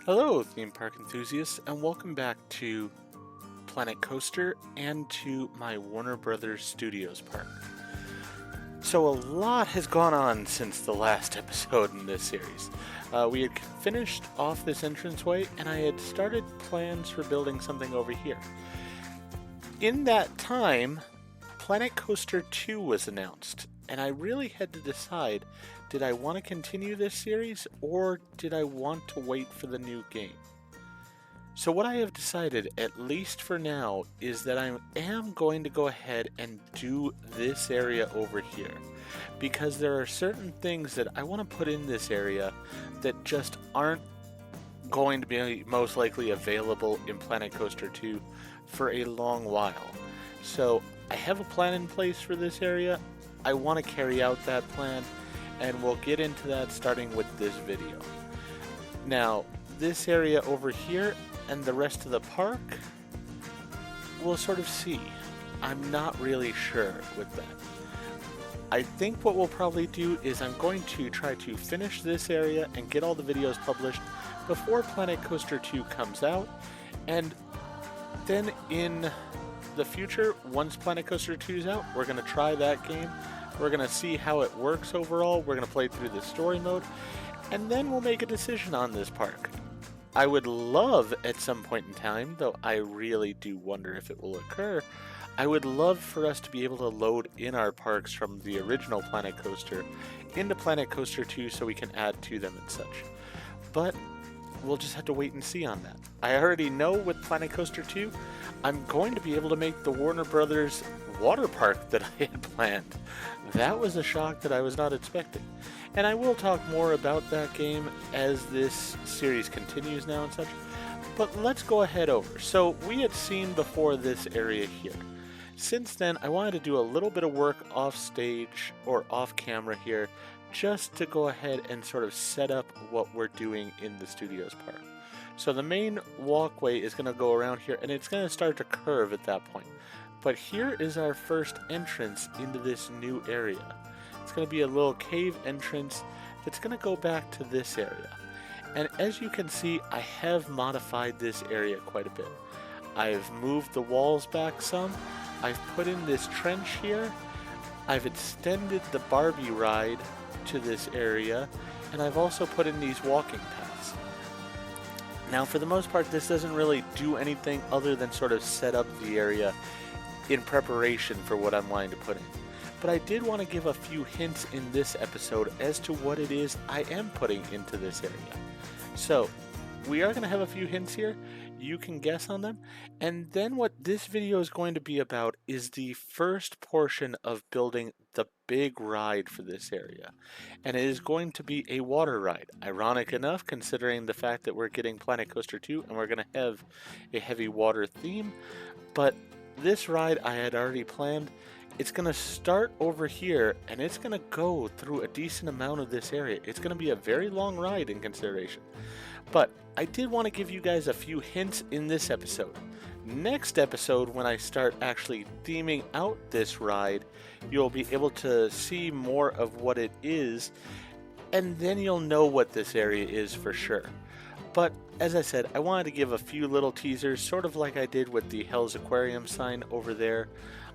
Hello, theme park enthusiasts, and welcome back to Planet Coaster and to my Warner Brothers Studios park. So, a lot has gone on since the last episode in this series. We had finished off this entranceway, and I had started plans for building something over here. In that time, Planet Coaster 2 was announced, and I really had to decide, did I want to continue this series or did I want to wait for the new game? So what I have decided, at least for now, is that I am going to go ahead and do this area over here, because there are certain things that I want to put in this area that just aren't going to be most likely available in Planet Coaster 2 for a long while. So I have a plan in place for this area. I want to carry out that plan, and we'll get into that starting with this video. Now, this area over here and the rest of the park, we'll sort of see. I'm not really sure with that. I think what we'll probably do is I'm going to try to finish this area and get all the videos published before Planet Coaster 2 comes out, and then in the future, once Planet Coaster 2 is out, we're going to try that game. We're going to see how it works overall. We're going to play through the story mode, and then we'll make a decision on this park. I would love at some point in time, though I really do wonder if it will occur, I would love for us to be able to load in our parks from the original Planet Coaster into Planet Coaster 2 so we can add to them and such. But we'll just have to wait and see on that. I already know with Planet Coaster 2, I'm going to be able to make the Warner Brothers water park that I had planned. That was a shock that I was not expecting. And I will talk more about that game as this series continues now and such. But let's go ahead over. So we had seen before this area here. Since then, I wanted to do a little bit of work off stage or off camera here, just to go ahead and sort of set up what we're doing in the studios park. So the main walkway is going to go around here, and it's going to start to curve at that point. But here is our first entrance into this new area. It's going to be a little cave entrance that's going to go back to this area. And as you can see, I have modified this area quite a bit. I've moved the walls back some. I've put in this trench here. I've extended the Barbie ride to this area, and I've also put in these walking paths. Now, for the most part, this doesn't really do anything other than sort of set up the area in preparation for what I'm wanting to put in. But I did want to give a few hints in this episode as to what it is I am putting into this area. So, we are going to have a few hints here. You can guess on them. And then what this video is going to be about is the first portion of building the big ride for this area. And it is going to be a water ride. Ironic enough, considering the fact that we're getting Planet Coaster 2 and we're going to have a heavy water theme. But this ride I had already planned. It's going to start over here, and it's going to go through a decent amount of this area. It's going to be a very long ride in consideration. But I did want to give you guys a few hints in this episode. Next episode, when I start actually theming out this ride, you'll be able to see more of what it is, and then you'll know what this area is for sure. But as I said, I wanted to give a few little teasers, sort of like I did with the Hell's Aquarium sign over there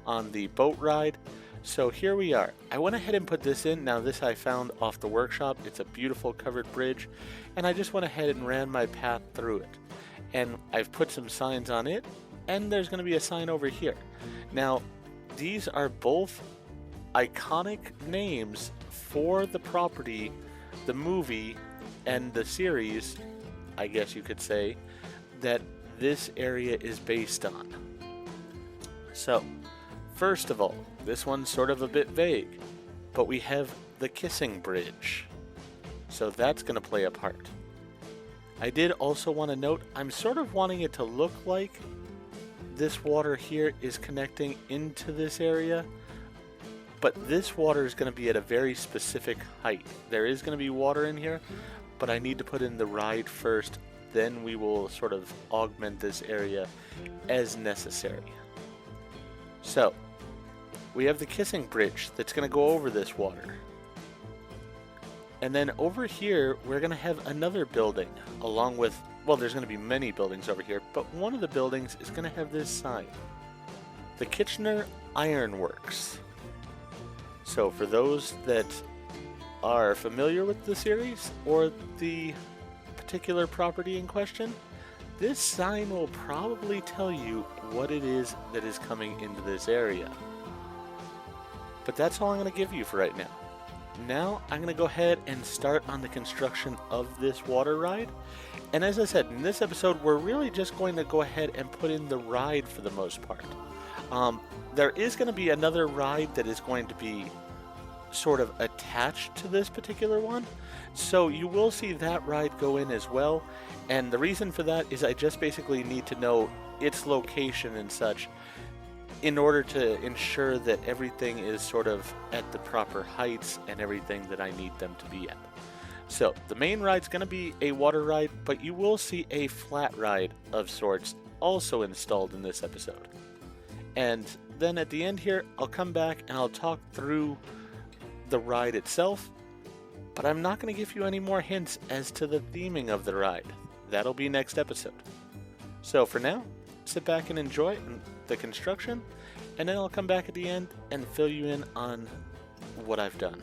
on the boat ride. So here we are. I went ahead and put this in. Now this I found off the workshop. It's a beautiful covered bridge, and I just went ahead and ran my path through it. And I've put some signs on it, and there's going to be a sign over here. Now, these are both iconic names for the property, the movie, and the series, I guess you could say, that this area is based on. So, first of all, this one's sort of a bit vague, but we have the Kissing Bridge. So that's going to play a part. I did also want to note, I'm sort of wanting it to look like this water here is connecting into this area, but this water is going to be at a very specific height. There is going to be water in here, but I need to put in the ride first, then we will sort of augment this area as necessary. So, we have the Kissing Bridge that's going to go over this water. And then over here, we're going to have another building along with, well, there's going to be many buildings over here, but one of the buildings is going to have this sign, the Kitchener Iron Works. So for those that are familiar with the series or the particular property in question, this sign will probably tell you what it is that is coming into this area. But that's all I'm going to give you for right now. Now I'm going to go ahead and start on the construction of this water ride. And as I said, in this episode, we're really just going to go ahead and put in the ride for the most part. There is going to be another ride that is going to be sort of attached to this particular one. So you will see that ride go in as well. And the reason for that is I just basically need to know its location and such in order to ensure that everything is sort of at the proper heights and everything that I need them to be at. So the main ride's going to be a water ride, but you will see a flat ride of sorts also installed in this episode. And then at the end here, I'll come back and I'll talk through the ride itself, but I'm not going to give you any more hints as to the theming of the ride. That'll be next episode. So for now, sit back and enjoy the construction, and then I'll come back at the end and fill you in on what I've done.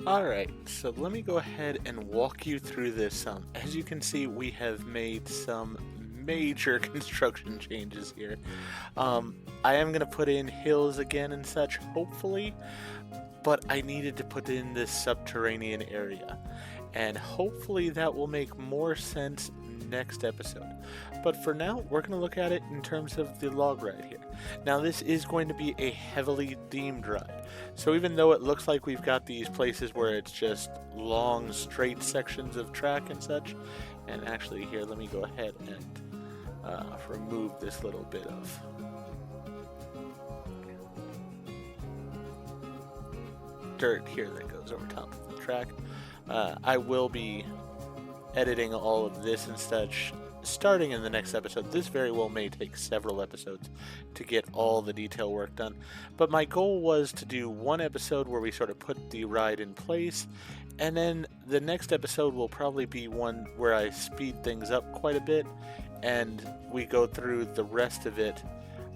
Alright, so let me go ahead and walk you through this. As you can see, we have made some major construction changes here. I am going to put in hills again and such, hopefully, but I needed to put in this subterranean area. And hopefully that will make more sense next episode. But for now, we're going to look at it in terms of the log ride here. Now, this is going to be a heavily themed ride. So even though it looks like we've got these places where it's just long, straight sections of track and such, and actually here, let me go ahead and remove this little bit of dirt here that goes over top of the track. I will be editing all of this and such starting in the next episode. This very well may take several episodes to get all the detail work done, but my goal was to do one episode where we sort of put the ride in place, and then the next episode will probably be one where I speed things up quite a bit and we go through the rest of it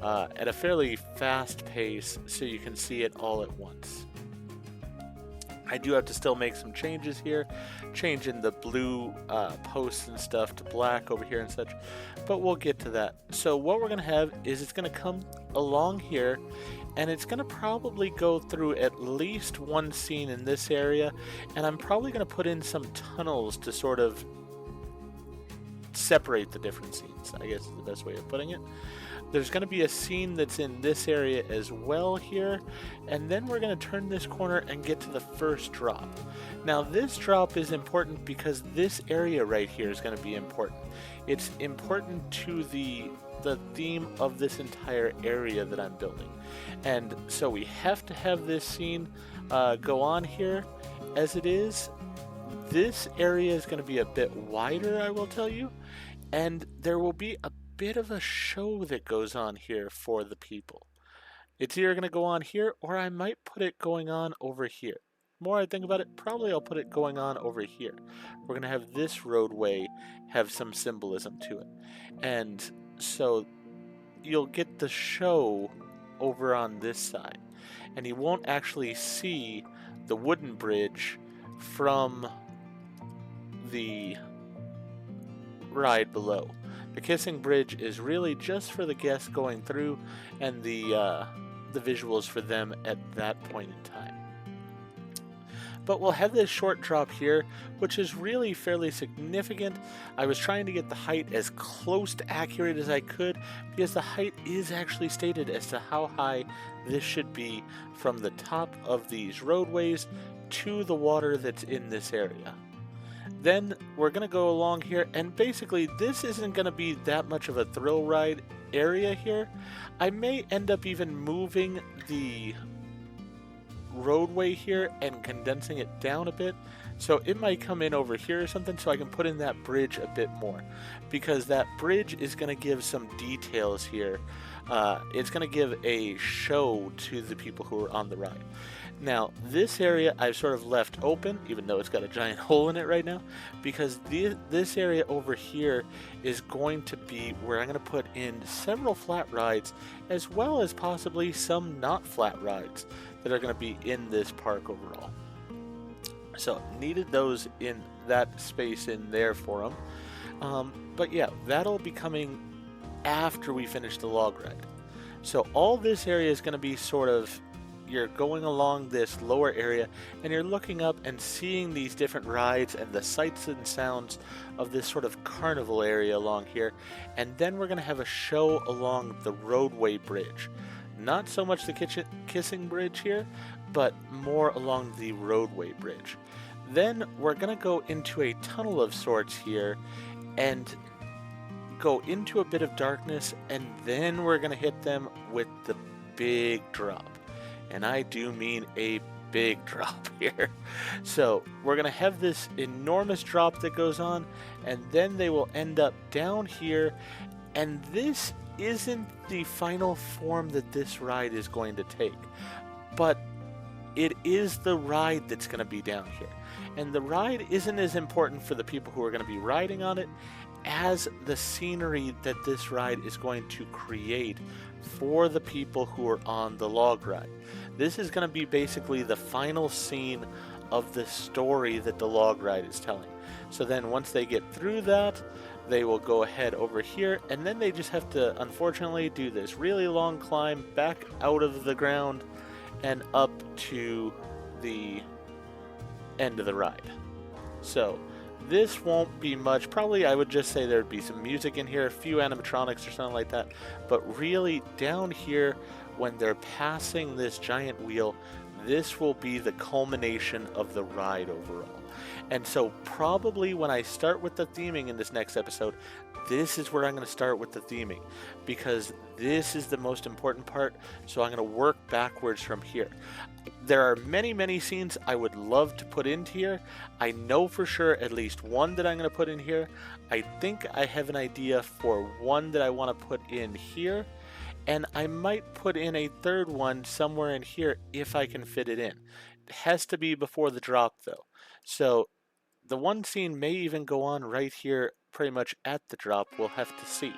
at a fairly fast pace so you can see it all at once. I do have to still make some changes here, changing the blue posts and stuff to black over here and such, but we'll get to that. So what we're going to have is it's going to come along here, and it's going to probably go through at least one scene in this area, and I'm probably going to put in some tunnels to sort of separate the different scenes, I guess is the best way of putting it. There's going to be a scene that's in this area as well here, and then we're going to turn this corner and get to the first drop. Now this drop is important because this area right here is going to be important. It's important to the theme of this entire area that I'm building. And so we have to have this scene go on here as it is. This area is going to be a bit wider, I will tell you, and there will be a bit of a show that goes on here for the people. It's either going to go on here, or I might put it going on over here. The more I think about it, probably I'll put it going on over here. We're going to have this roadway have some symbolism to it. And so you'll get the show over on this side. And you won't actually see the wooden bridge from the ride below. The Kissing Bridge is really just for the guests going through and the visuals for them at that point in time. But we'll have this short drop here, which is really fairly significant. I was trying to get the height as close to accurate as I could, because the height is actually stated as to how high this should be from the top of these roadways to the water that's in this area. Then we're going to go along here, and basically this isn't going to be that much of a thrill ride area here. I may end up even moving the roadway here and condensing it down a bit, so it might come in over here or something, so I can put in that bridge a bit more, because that bridge is going to give some details here. It's going to give a show to the people who are on the ride. Now, this area I've sort of left open, even though it's got a giant hole in it right now, because this area over here is going to be where I'm going to put in several flat rides, as well as possibly some not flat rides that are going to be in this park overall. So, needed those in that space in there for them. But yeah, that'll be coming after we finish the log ride. So all this area is going to be sort of, you're going along this lower area and you're looking up and seeing these different rides and the sights and sounds of this sort of carnival area along here. And then we're going to have a show along the roadway bridge. Not so much the Kissing Bridge here, but more along the roadway bridge. Then we're going to go into a tunnel of sorts here and go into a bit of darkness, and then we're going to hit them with the big drop. And I do mean a big drop here. So we're going to have this enormous drop that goes on, and then they will end up down here, and this isn't the final form that this ride is going to take, but it is the ride that's going to be down here. And the ride isn't as important for the people who are going to be riding on it as the scenery that this ride is going to create for the people who are on the log ride. This is going to be basically the final scene of the story that the log ride is telling. So then once they get through that, they will go ahead over here, and then they just have to, unfortunately, do this really long climb back out of the ground and up to the end of the ride. So this won't be much. Probably I would just say there'd be some music in here, a few animatronics or something like that. But really down here, when they're passing this giant wheel, this will be the culmination of the ride overall. And so probably when I start with the theming in this next episode, this is where I'm going to start with the theming, because this is the most important part. So I'm going to work backwards from here. There are many scenes I would love to put into here. I know for sure at least one that I'm going to put in here. I think I have an idea for one that I want to put in here. And I might put in a third one somewhere in here if I can fit it in. It has to be before the drop though. So the one scene may even go on right here pretty much at the drop. We'll have to see.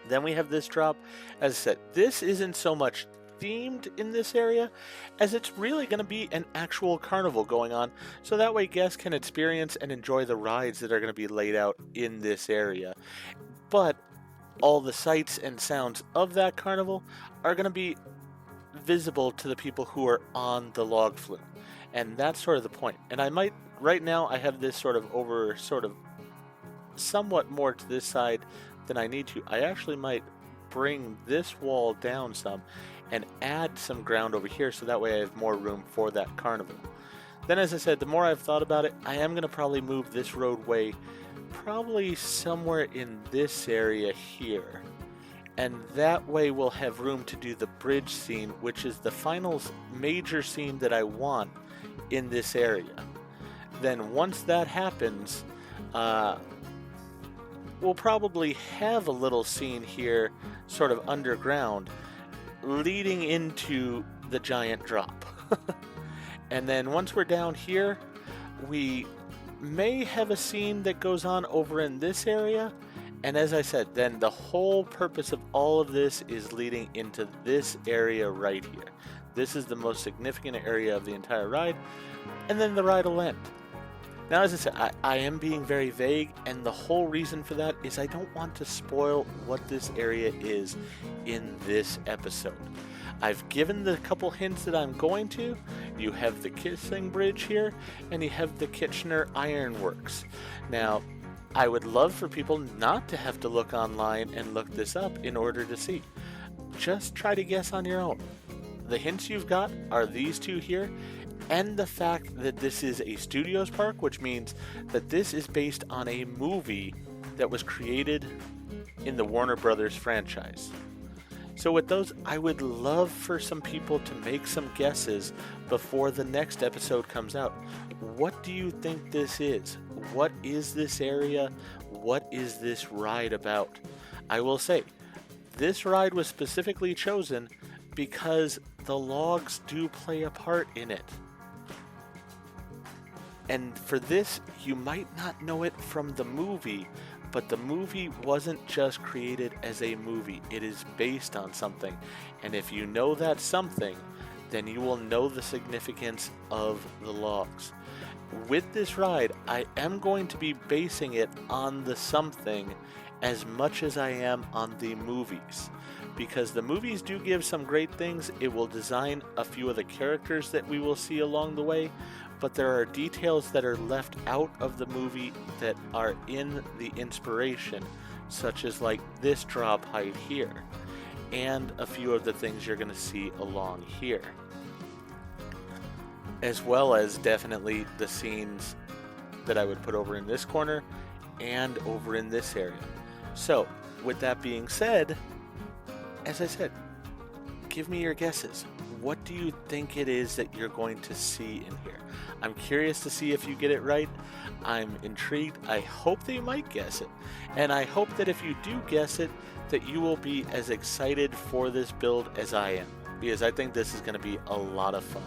Then we have this drop. As I said, this isn't so much themed in this area as it's really going to be an actual carnival going on, so that way guests can experience and enjoy the rides that are going to be laid out in this area. But all the sights and sounds of that carnival are going to be visible to the people who are on the log flume, and that's sort of the point. And I might, right now I have this sort of somewhat more to this side than I need to. I actually might bring this wall down some and add some ground over here, so that way I have more room for that carnival. Then, as I said, the more I've thought about it, I am going to probably move this roadway probably somewhere in this area here, and that way we'll have room to do the bridge scene, which is the final major scene that I want in this area. Then once that happens, we'll probably have a little scene here sort of underground leading into the giant drop. And then once we're down here, we may have a scene that goes on over in this area. And as I said, then the whole purpose of all of this is leading into this area right here. This is the most significant area of the entire ride, and then the ride will end. Now, as I said, I am being very vague, and the whole reason for that is I don't want to spoil what this area is in this episode. I've given the couple hints that I'm going to. You have the Kissing Bridge here, and you have the Kitchener Ironworks. Now, I would love for people not to have to look online and look this up in order to see. Just try to guess on your own. The hints you've got are these two here, and the fact that this is a studios park, which means that this is based on a movie that was created in the Warner Brothers franchise. So with those, I would love for some people to make some guesses before the next episode comes out. What do you think this is? What is this area? What is this ride about? I will say, this ride was specifically chosen because the logs do play a part in it. And for this, you might not know it from the movie, but the movie wasn't just created as a movie. It is based on something. And if you know that something, then you will know the significance of the logs. With this ride, I am going to be basing it on the something as much as I am on the movies. Because the movies do give some great things. It will design a few of the characters that we will see along the way, but there are details that are left out of the movie that are in the inspiration, such as like this drop height here, and a few of the things you're going to see along here, as well as definitely the scenes that I would put over in this corner and over in this area. So with that being said, as I said, give me your guesses. What do you think it is that you're going to see in here? I'm curious to see if you get it right. I'm intrigued. I hope that you might guess it. And I hope that if you do guess it, that you will be as excited for this build as I am, because I think this is going to be a lot of fun.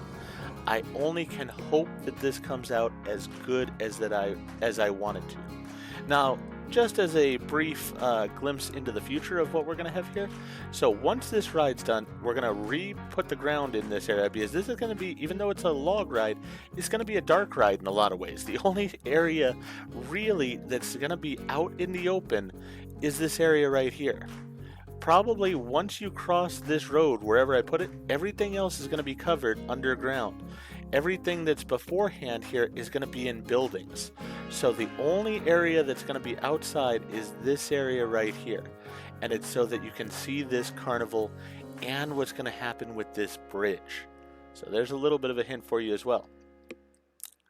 I only can hope that this comes out as good as I want it to. Now, just as a brief glimpse into the future of what we're going to have here. So once this ride's done, we're going to re-put the ground in this area, because this is going to be, even though it's a log ride, it's going to be a dark ride in a lot of ways. The only area really that's going to be out in the open is this area right here. Probably once you cross this road, wherever I put it, everything else is going to be covered underground. Everything that's beforehand here is going to be in buildings. So the only area that's going to be outside is this area right here. And it's so that you can see this carnival and what's going to happen with this bridge. So there's a little bit of a hint for you as well.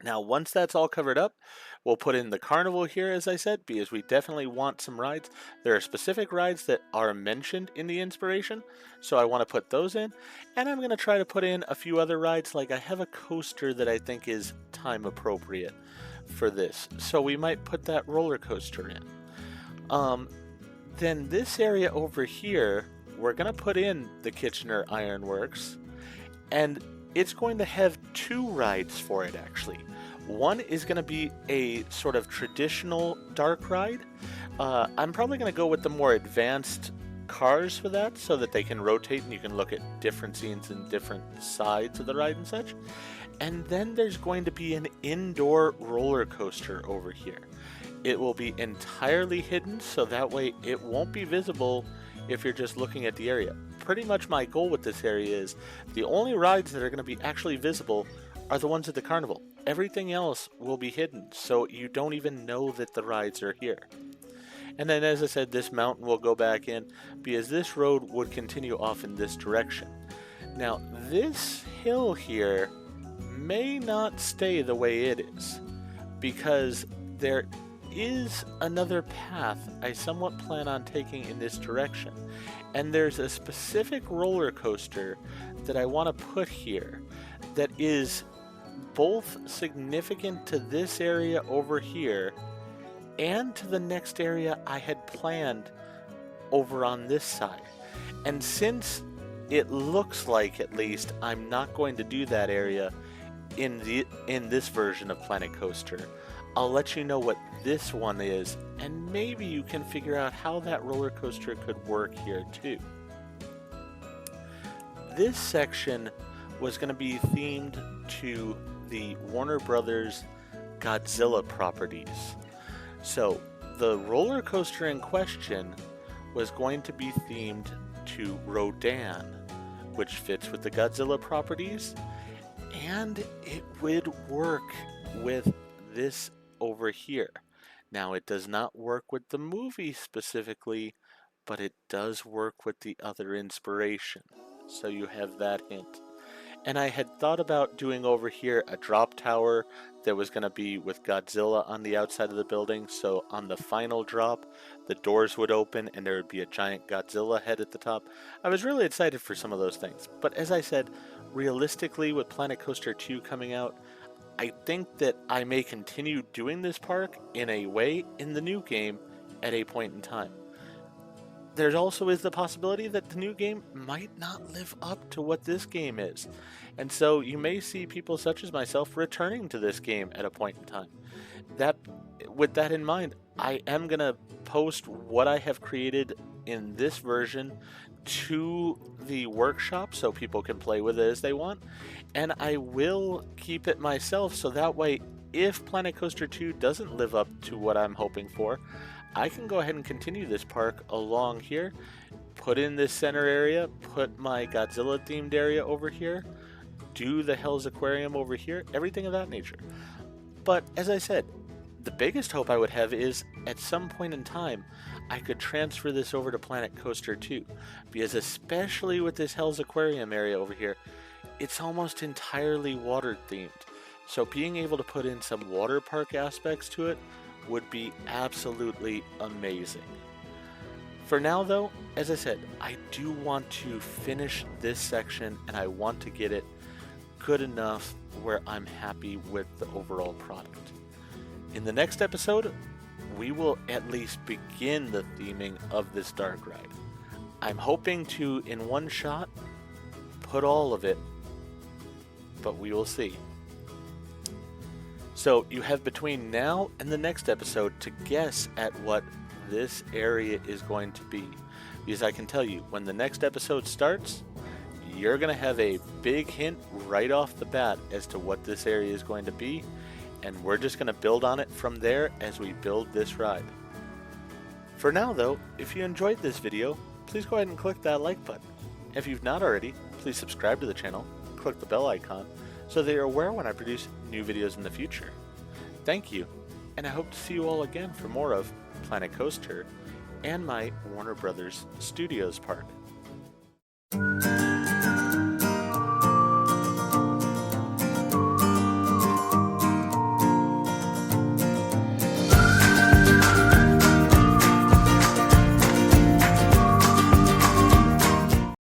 Now, once that's all covered up, we'll put in the carnival here, as I said, because we definitely want some rides. There are specific rides that are mentioned in the inspiration, so I want to put those in. And I'm going to try to put in a few other rides, like I have a coaster that I think is time appropriate for this. So we might put that roller coaster in. Then this area over here, we're going to put in the Kitchener Ironworks, and it's going to have two rides for it, actually. One is going to be a sort of traditional dark ride. I'm probably going to go with the more advanced cars for that, so that they can rotate and you can look at different scenes and different sides of the ride and such. And then there's going to be an indoor roller coaster over here. It will be entirely hidden, so that way it won't be visible if you're just looking at the area. Pretty much my goal with this area is the only rides that are going to be actually visible are the ones at the carnival. Everything else will be hidden, so you don't even know that the rides are here. And then, as I said, this mountain will go back in, because this road would continue off in this direction. Now, this hill here may not stay the way it is, because there is another path I somewhat plan on taking in this direction. And there's a specific roller coaster that I want to put here that is both significant to this area over here and to the next area I had planned over on this side. And since it looks like, at least, I'm not going to do that area in this version of Planet Coaster, I'll let you know what this one is, and maybe you can figure out how that roller coaster could work here too. This section was going to be themed to the Warner Brothers Godzilla properties. So the roller coaster in question was going to be themed to Rodan, which fits with the Godzilla properties, and it would work with this over here. Now, it does not work with the movie specifically, but it does work with the other inspiration. So you have that hint. And I had thought about doing over here a drop tower that was going to be with Godzilla on the outside of the building. So on the final drop, the doors would open and there would be a giant Godzilla head at the top. I was really excited for some of those things. But as I said, realistically, with Planet Coaster 2 coming out, I think that I may continue doing this park in a way in the new game at a point in time. There also is the possibility that the new game might not live up to what this game is. And so you may see people such as myself returning to this game at a point in time. With that in mind, I am going to post what I have created in this version to the workshop so people can play with it as they want. And I will keep it myself, so that way, if Planet Coaster 2 doesn't live up to what I'm hoping for, I can go ahead and continue this park along here, put in this center area, put my Godzilla themed area over here, do the Hell's Aquarium over here, everything of that nature. But as I said, the biggest hope I would have is at some point in time I could transfer this over to Planet Coaster 2, because especially with this Hell's Aquarium area over here, it's almost entirely water themed. So being able to put in some water park aspects to it would be absolutely amazing. For now though, as I said, I do want to finish this section and I want to get it good enough where I'm happy with the overall product. In the next episode, we will at least begin the theming of this dark ride. I'm hoping to, in one shot, put all of it, but we will see. So you have between now and the next episode to guess at what this area is going to be. Because I can tell you, when the next episode starts, you're going to have a big hint right off the bat as to what this area is going to be, and we're just going to build on it from there as we build this ride. For now though, if you enjoyed this video, please go ahead and click that like button. If you've not already, please subscribe to the channel, click the bell icon, so that you're aware when I produce new videos in the future. Thank you, and I hope to see you all again for more of Planet Coaster and my Warner Brothers Studios park.